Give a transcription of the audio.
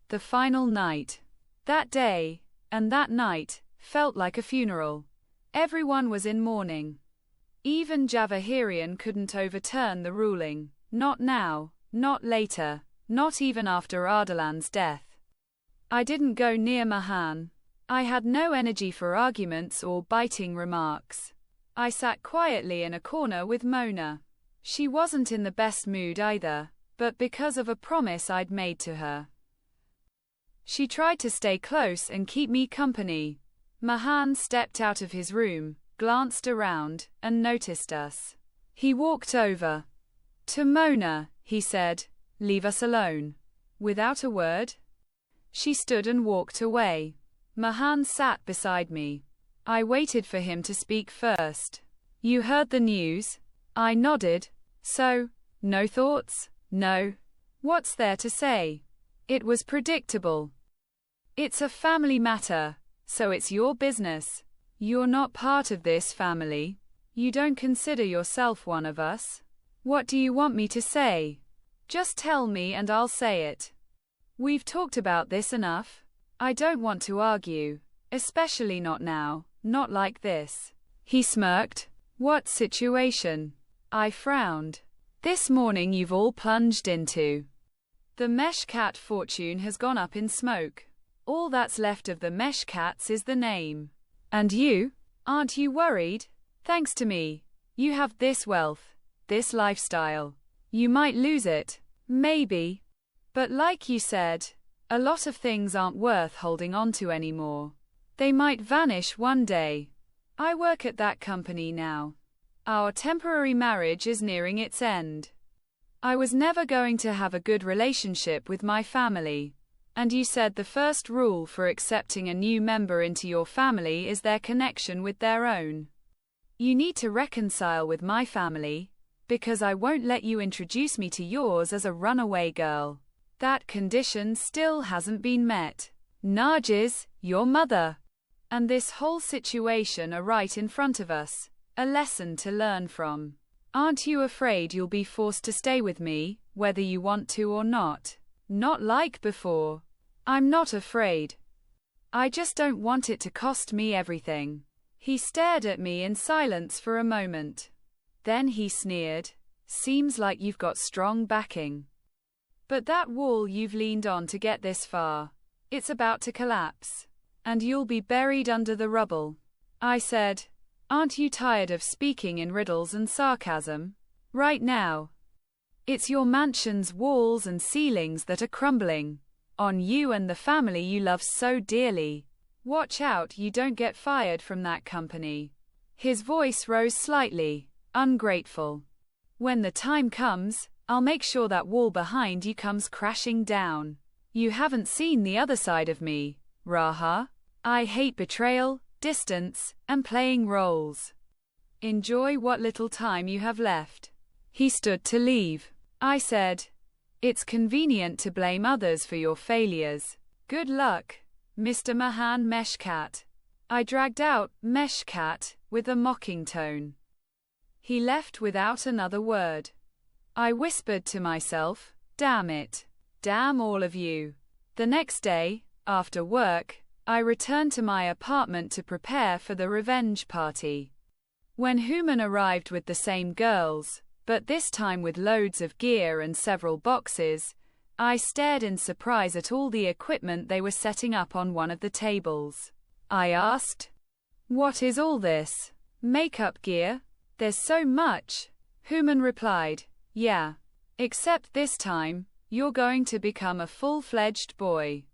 The final night. That day, and that night, felt like a funeral. Everyone was in mourning. Even Javahirian couldn't overturn the ruling. Not now, not later, not even after Ardalan's death. I didn't go near Mahan. I had no energy for arguments or biting remarks. I sat quietly in a corner with Mona. She wasn't in the best mood either, but because of a promise I'd made to her. She tried to stay close and keep me company. Mahan stepped out of his room, glanced around, and noticed us. He walked over to Mona. He said, "Leave us alone." Without a word, she stood and walked away. Mahan sat beside me. I waited for him to speak first. "You heard the news?" I nodded. "So, no thoughts?" "No. What's there to say? It was predictable. It's a family matter, so it's your business. You're not part of this family. You don't consider yourself one of us. What do you want me to say? Just tell me and I'll say it. We've talked about this enough. I don't want to argue, especially not now, not like this." He smirked. "What situation?" I frowned. "This morning you've all plunged into. The mesh cat fortune has gone up in smoke. All that's left of the mesh cats is the name. And you? Aren't you worried? Thanks to me, you have this wealth, this lifestyle. You might lose it, maybe. But like you said, a lot of things aren't worth holding on to anymore. They might vanish one day. I work at that company now. Our temporary marriage is nearing its end. I was never going to have a good relationship with my family. And you said the first rule for accepting a new member into your family is their connection with their own. You need to reconcile with my family, because I won't let you introduce me to yours as a runaway girl. That condition still hasn't been met. Nargis, your mother, and this whole situation are right in front of us, a lesson to learn from. Aren't you afraid you'll be forced to stay with me, whether you want to or not? Not like before. I'm not afraid. I just don't want it to cost me everything." He stared at me in silence for a moment. Then he sneered. "Seems like you've got strong backing. But that wall you've leaned on to get this far, it's about to collapse. And you'll be buried under the rubble." I said, "Aren't you tired of speaking in riddles and sarcasm? Right now, it's your mansion's walls and ceilings that are crumbling. On you and the family you love so dearly. Watch out you don't get fired from that company." His voice rose slightly. "Ungrateful. When the time comes, I'll make sure that wall behind you comes crashing down. You haven't seen the other side of me, Raha. I hate betrayal, distance, and playing roles. Enjoy what little time you have left." He stood to leave. I said, "It's convenient to blame others for your failures. Good luck, Mr. Mahan Meshkat." I dragged out Meshkat with a mocking tone. He left without another word. I whispered to myself, "Damn it. Damn all of you." The next day, after work, I returned to my apartment to prepare for the revenge party. When Human arrived with the same girls, but this time with loads of gear and several boxes, I stared in surprise at all the equipment they were setting up on one of the tables. I asked, "What is all this? Makeup gear? There's so much." Human replied, "Yeah. Except this time, you're going to become a full-fledged boy."